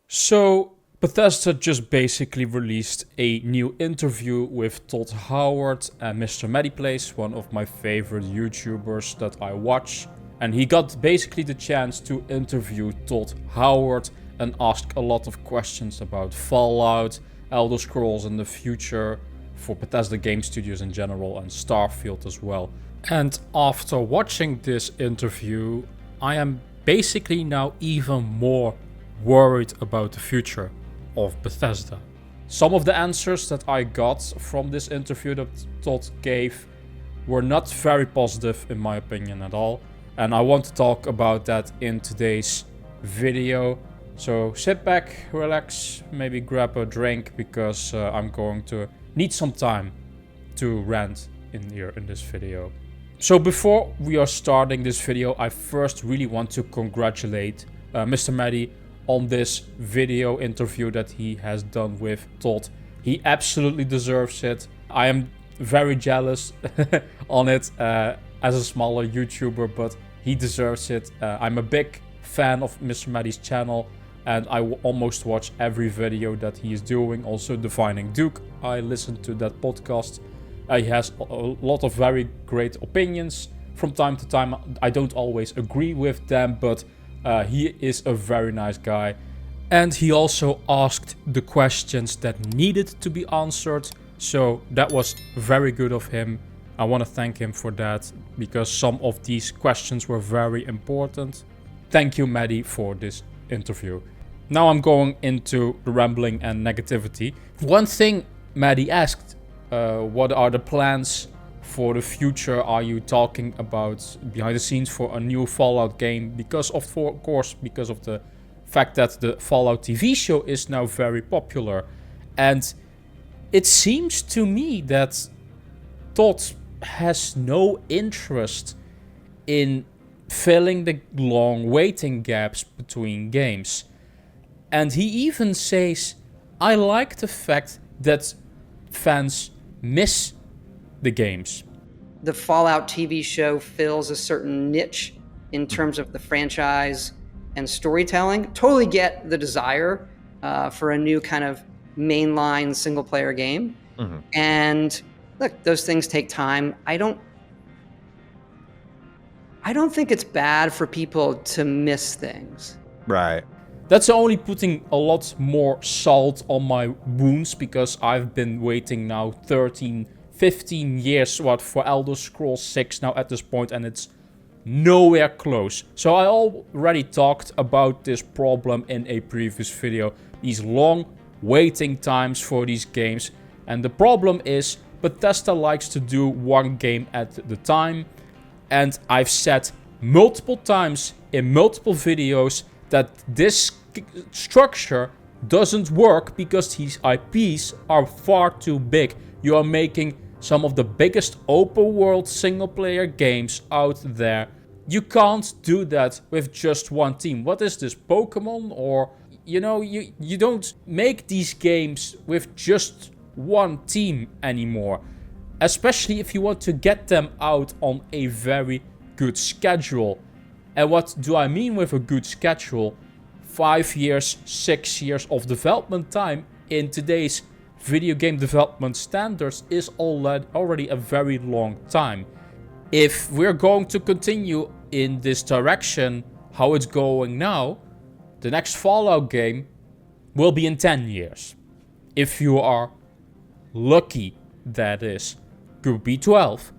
So, Bethesda just basically released a new interview with Todd Howard and MrMaximum, one of my favorite YouTubers that I watch. And he got basically the chance to interview Todd Howard and ask a lot of questions about Fallout, Elder Scrolls in the future, for Bethesda Game Studios in general, and Starfield as well. And after watching this interview, I am basically now even more worried about the future of Bethesda. Some of the answers that I got from this interview that Todd gave were not very positive in my opinion at all, and I want to talk about that in today's video. So sit back, relax, maybe grab a drink, because I'm going to need some time to rant in here in this video. So before we are starting this video, I first really want to congratulate Mr. Maddie on this video interview that he has done with Todd. He absolutely deserves it. I am very jealous on it as a smaller YouTuber, but he deserves it. I'm a big fan of Mr. Maddie's channel, and I almost watch every video that he is doing. Also Defining Duke, I listen to that podcast. He has a lot of very great opinions. From time to time, I don't always agree with them, but he is a very nice guy. And he also asked the questions that needed to be answered. So that was very good of him. I want to thank him for that, because some of these questions were very important. Thank you, Maddie, for this interview. Now I'm going into the rambling and negativity. One thing Maddie asked, what are the plans for the future? Are you talking about behind the scenes for a new Fallout game? Because of the fact that the Fallout TV show is now very popular. And it seems to me that Todd has no interest in filling the long waiting gaps between games. And he even says, I like the fact that fans miss the games. The Fallout TV show fills a certain niche in terms of the franchise and storytelling. Totally get the desire for a new kind of mainline single player game. Mm-hmm. And look, those things take time. I don't think it's bad for people to miss things. Right. That's only putting a lot more salt on my wounds, because I've been waiting now 15 years for Elder Scrolls 6 now at this point, and it's nowhere close. So I already talked about this problem in a previous video, these long waiting times for these games. And the problem is Bethesda likes to do one game at the time, and I've said multiple times in multiple videos that this structure doesn't work because these IPs are far too big. You are making some of the biggest open world single player games out there. You can't do that with just one team. What is this, Pokemon? Or, you don't make these games with just one team anymore. Especially if you want to get them out on a very good schedule. And what do I mean with a good schedule? 5 years, 6 years of development time in today's video game development standards is already a very long time. If we're going to continue in this direction, how it's going now, the next Fallout game will be in 10 years. If you are lucky, that is. Could be 12,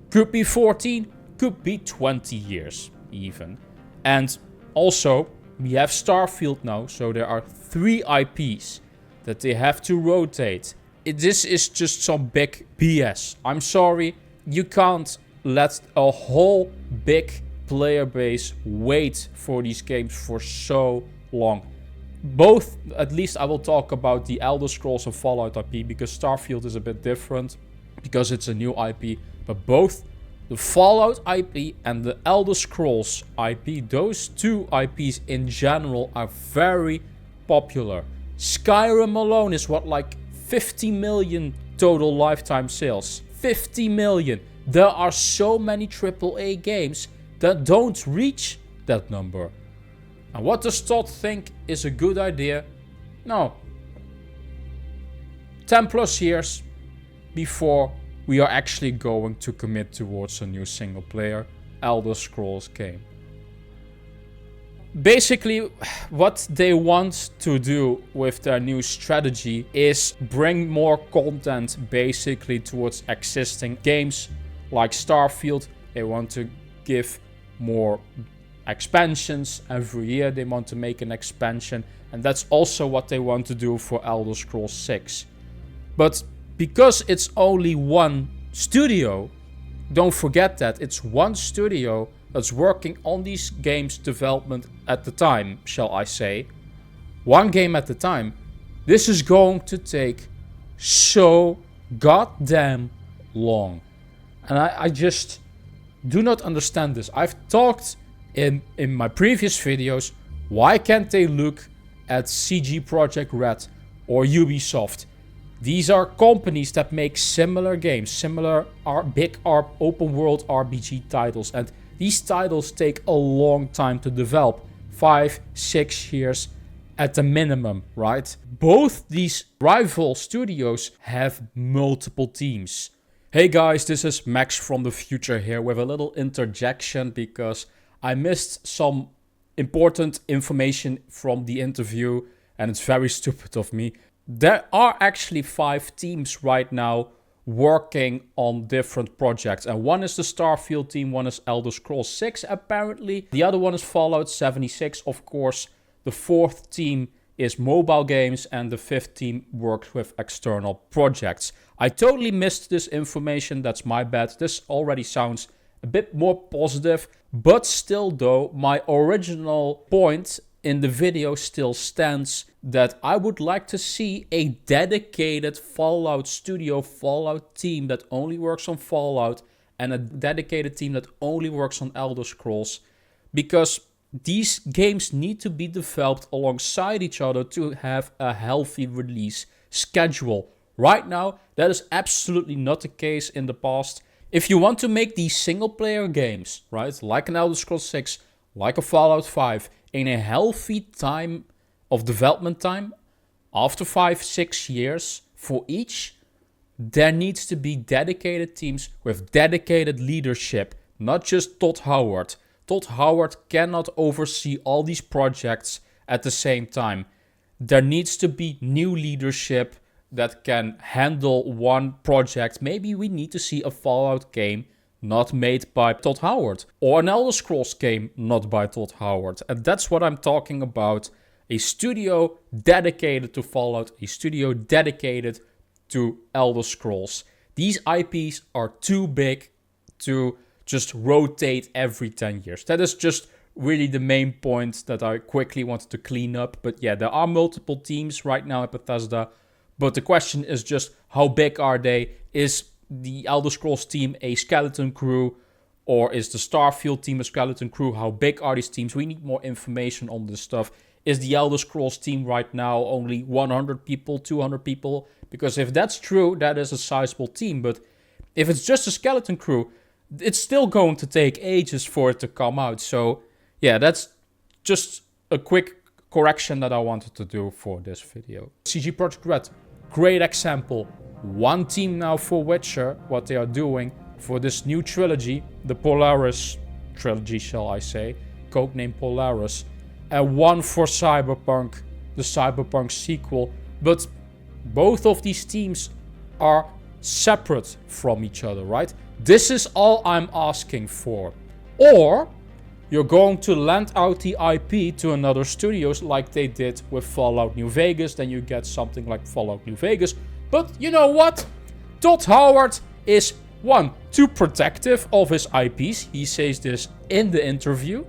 could be 14, could be 20 years even. And also, we have Starfield now, so there are 3 IPs that they have to rotate. This is just some big BS. I'm sorry, you can't let a whole big player base wait for these games for so long. Both, at least I will talk about the Elder Scrolls and Fallout IP, because Starfield is a bit different, because it's a new IP, but both the Fallout IP and the Elder Scrolls IP, those two IPs in general are very popular. Skyrim alone is like 50 million total lifetime sales. 50 million. There are so many AAA games that don't reach that number. And what does Todd think is a good idea? No. 10 plus years before we are actually going to commit towards a new single player Elder Scrolls game. Basically, what they want to do with their new strategy is bring more content basically towards existing games like Starfield. They want to give more expansions every year. They want to make an expansion, and that's also what they want to do for Elder Scrolls 6. But because it's only one studio, don't forget that it's one studio that's working on these games development at the time, shall I say. One game at a time. This is going to take so goddamn long. And I just do not understand this. I've talked in my previous videos, why can't they look at CD Projekt Red or Ubisoft? These are companies that make similar games, similar big open world RPG titles, and these titles take a long time to develop, 5-6 years at the minimum, right? Both these rival studios have multiple teams. Hey guys, this is Max from the future here with a little interjection because I missed some important information from the interview and it's very stupid of me. There are actually 5 teams right now working on different projects, and one is the Starfield team, one is Elder Scrolls 6 apparently, the other one is Fallout 76 of course, the 4th team is mobile games, and the 5th team works with external projects. I totally missed this information, that's my bad. This already sounds a bit more positive, but still though, my original point in the video still stands, that I would like to see a dedicated Fallout studio, Fallout team that only works on Fallout, and a dedicated team that only works on Elder Scrolls, because these games need to be developed alongside each other to have a healthy release schedule. Right now, that is absolutely not the case in the past. If you want to make these single player games, right, like an Elder Scrolls 6, like a Fallout 5, in a healthy time of development time, after 5-6 years for each, there needs to be dedicated teams with dedicated leadership, not just Todd Howard. Todd Howard cannot oversee all these projects at the same time. There needs to be new leadership that can handle one project. Maybe we need to see a Fallout game not made by Todd Howard, or an Elder Scrolls game not by Todd Howard. And that's what I'm talking about. A studio dedicated to Fallout, a studio dedicated to Elder Scrolls. These IPs are too big to just rotate every 10 years. That is just really the main point that I quickly wanted to clean up. But yeah, there are multiple teams right now at Bethesda. But the question is just, how big are they? Is the Elder Scrolls team a skeleton crew? Or is the Starfield team a skeleton crew? How big are these teams? We need more information on this stuff. Is the Elder Scrolls team right now only 100 people, 200 people? Because if that's true, that is a sizable team. But if it's just a skeleton crew, it's still going to take ages for it to come out. So yeah, that's just a quick correction that I wanted to do for this video. CD Projekt Red, great example. One team now for Witcher, what they are doing for this new trilogy, the Polaris trilogy, shall I say, codename Polaris, and one for Cyberpunk, the Cyberpunk sequel. But both of these teams are separate from each other, right? This is all I'm asking for. Or you're going to lend out the IP to another studios like they did with Fallout New Vegas, then you get something like Fallout New Vegas. But you know what? Todd Howard is, one, too protective of his IPs. He says this in the interview.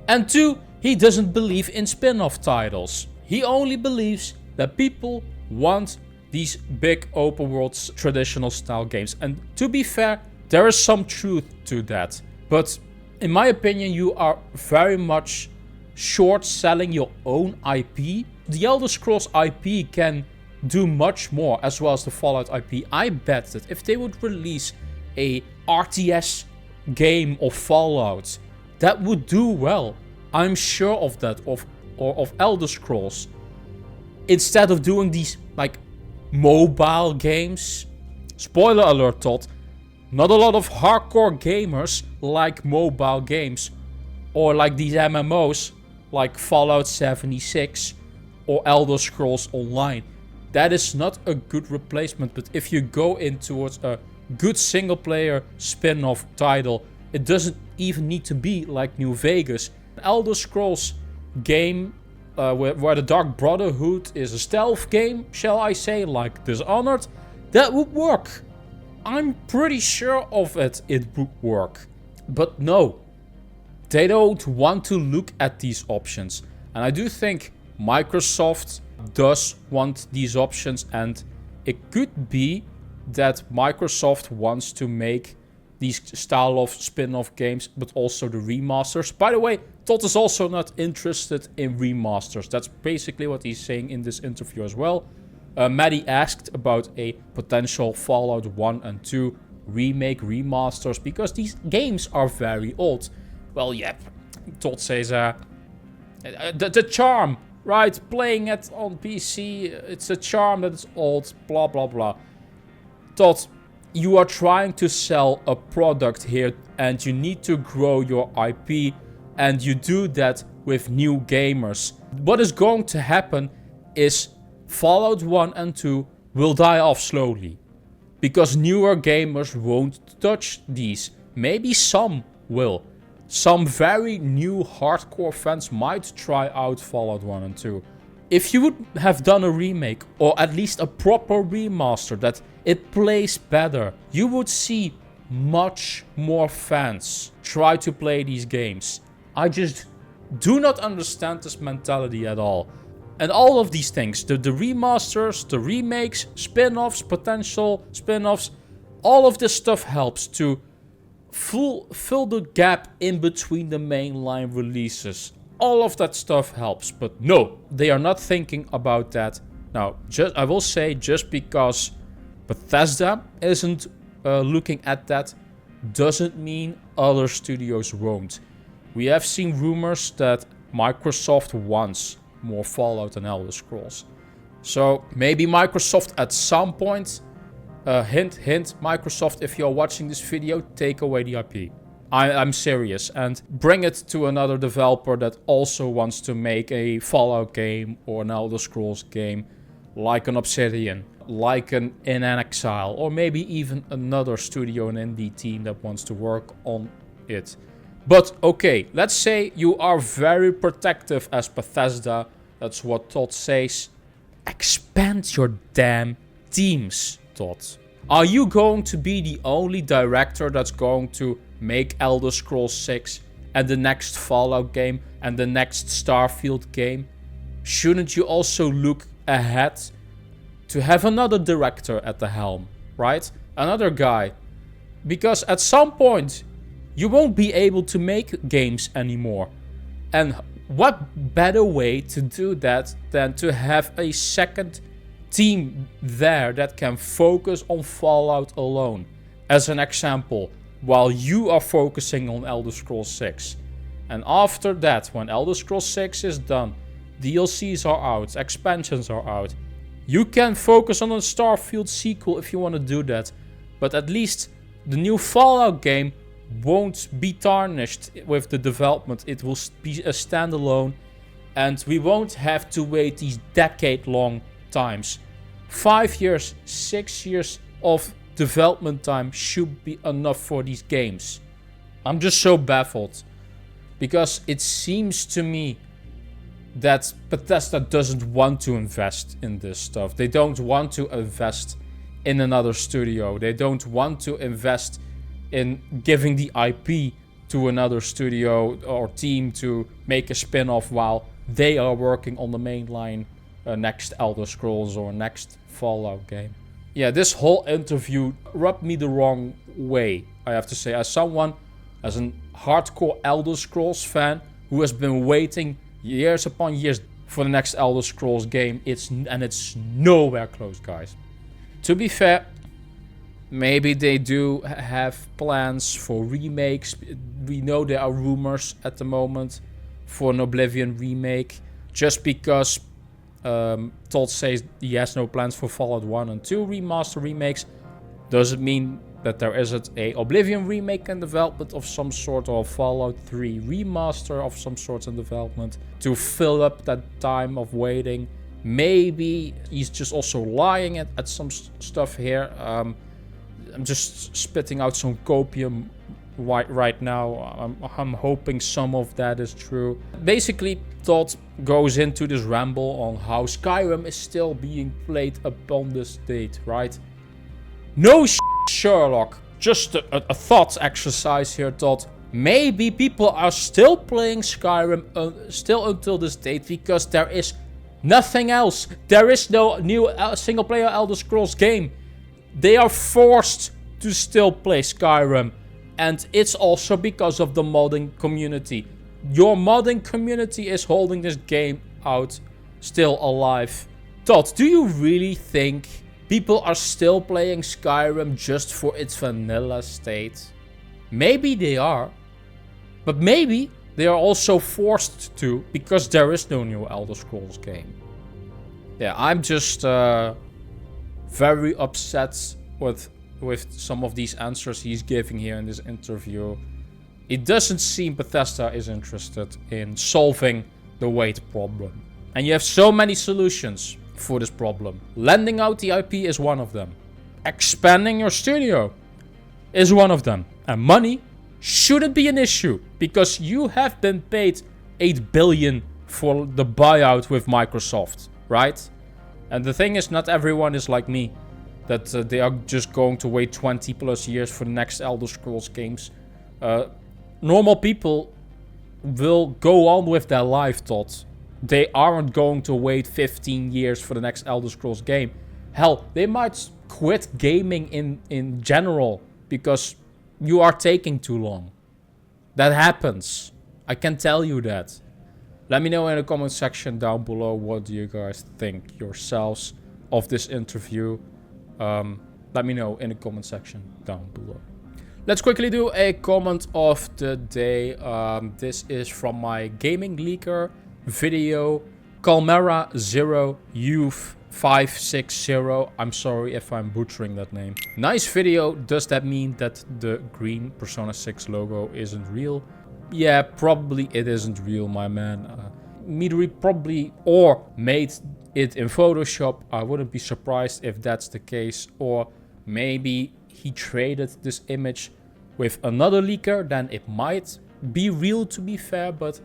And two, he doesn't believe in spin-off titles. He only believes that people want these big open world traditional style games. And to be fair, there is some truth to that. But in my opinion, you are very much short selling your own IP. The Elder Scrolls IP can do much more, as well as the Fallout IP. I bet that if they would release a RTS game of Fallout, that would do well. I'm sure of that. or of Elder Scrolls, instead of doing these like mobile games. Spoiler alert, Todd. Not a lot of hardcore gamers like mobile games or like these MMOs like Fallout 76 or Elder Scrolls Online. That is not a good replacement, but if you go in towards a good single player spin-off title, it doesn't even need to be like New Vegas. Elder Scrolls game where the Dark Brotherhood is a stealth game, shall I say, like Dishonored, that would work. I'm pretty sure of it, it would work. But no, they don't want to look at these options. And I do think Microsoft does want these options, and it could be that Microsoft wants to make these style of spin-off games, but also the remasters. By the way, Todd is also not interested in remasters. That's basically what he's saying in this interview as well. Maddie asked about a potential Fallout 1 and 2 remake, remasters, because these games are very old. Well, yeah, Todd says, the charm, right? Playing it on PC, it's a charm that is old, blah, blah, blah. Todd, you are trying to sell a product here, and you need to grow your IP, and you do that with new gamers. What is going to happen is Fallout 1 and 2 will die off slowly, because newer gamers won't touch these. Maybe some will. Some very new hardcore fans might try out Fallout 1 and 2. If you would have done a remake, or at least a proper remaster that it plays better, you would see much more fans try to play these games. I just do not understand this mentality at all. And all of these things, the remasters, the remakes, spin-offs, potential spin-offs, all of this stuff helps to fill the gap in between the mainline releases. All of that stuff helps, but no, they are not thinking about that. Now, I will say, just because Bethesda isn't looking at that, doesn't mean other studios won't. We have seen rumors that Microsoft wants more Fallout and Elder Scrolls. So maybe Microsoft at some point, hint, Microsoft, if you're watching this video, take away the IP. I'm serious, and bring it to another developer that also wants to make a Fallout game or an Elder Scrolls game, like an Obsidian, like an In Exile, or maybe even another studio, an indie team that wants to work on it. But okay, let's say you are very protective as Bethesda. That's what Todd says. Expand your damn teams, Todd. Are you going to be the only director that's going to make Elder Scrolls 6 and the next Fallout game and the next Starfield game? Shouldn't you also look ahead to have another director at the helm, right? Another guy. Because at some point, you won't be able to make games anymore. And what better way to do that than to have a second team there that can focus on Fallout alone, as an example, while you are focusing on Elder Scrolls 6. And after that, when Elder Scrolls 6 is done, DLCs are out, expansions are out, you can focus on a Starfield sequel if you want to do that. But at least the new Fallout game won't be tarnished with the development. It will be a standalone, and we won't have to wait these decade-long times. 5 years, 6 years of development time should be enough for these games. I'm just so baffled, because it seems to me that Bethesda doesn't want to invest in this stuff. They don't want to invest in another studio. They don't want to invest in giving the IP to another studio or team to make a spin-off while they are working on the mainline next Elder Scrolls or next Fallout game. Yeah, this whole interview rubbed me the wrong way, I have to say. As someone, as a hardcore Elder Scrolls fan who has been waiting years upon years for the next Elder Scrolls game, it's nowhere close, guys. To be fair, maybe they do have plans for remakes. We know there are rumors at the moment for an Oblivion remake. Just because Todd says he has no plans for Fallout 1 and 2 remaster remakes, doesn't mean that there isn't a Oblivion remake in development of some sort, or Fallout 3 remaster of some sort in development to fill up that time of waiting. Maybe he's just also lying at some stuff here. I'm just spitting out some copium right now. I'm hoping some of that is true. Basically, Todd goes into this ramble on how Skyrim is still being played upon this date, right? No Sherlock, just a thought exercise here, Todd. Maybe people are still playing Skyrim still until this date because there is nothing else. There is no new single-player Elder Scrolls game. They are forced to still play Skyrim. And it's also because of the modding community. Your modding community is holding this game out still alive. Todd, do you really think people are still playing Skyrim just for its vanilla state? Maybe they are. But maybe they are also forced to because there is no new Elder Scrolls game. Yeah, I'm just very upset with some of these answers he's giving here in this interview. It doesn't seem Bethesda is interested in solving the wait problem. And you have so many solutions for this problem. Lending out the IP is one of them. Expanding your studio is one of them. And money shouldn't be an issue because you have been paid $8 billion for the buyout with Microsoft, right? And the thing is, not everyone is like me, that they are just going to wait 20 plus years for the next Elder Scrolls games. Normal people will go on with their life, Todd. They aren't going to wait 15 years for the next Elder Scrolls game. Hell, they might quit gaming in general because you are taking too long. That happens. I can tell you that. Let me know in the comment section down below what do you guys think yourselves of this interview. Let me know in the comment section down below. Let's quickly do a comment of the day. This is from my gaming leaker video, Calmera0Youth560. I'm sorry if I'm butchering that name. Nice video. Does that mean that the green Persona 6 logo isn't real? Yeah, probably it isn't real, my man. Midori probably or made it in Photoshop. I wouldn't be surprised if that's the case. Or maybe he traded this image with another leaker. Then it might be real, to be fair. But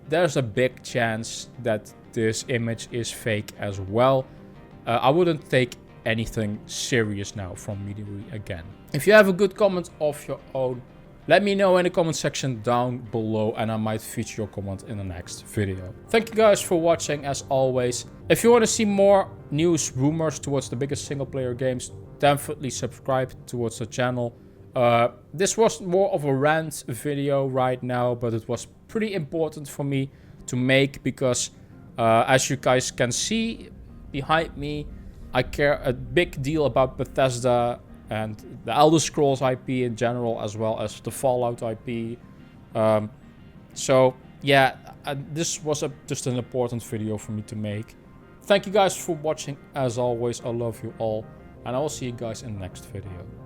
there's a big chance that this image is fake as well. I wouldn't take anything serious now from Midori again. If you have a good comment of your own, let me know in the comment section down below and I might feature your comment in the next video. Thank you guys for watching as always. If you want to see more news, rumors towards the biggest single player games, definitely subscribe towards the channel. This was more of a rant video right now, but it was pretty important for me to make because as you guys can see behind me, I care a big deal about Bethesda and the Elder Scrolls IP in general, as well as the Fallout IP. So yeah, this was just an important video for me to make. Thank you guys for watching as always. I love you all and I will see you guys in the next video.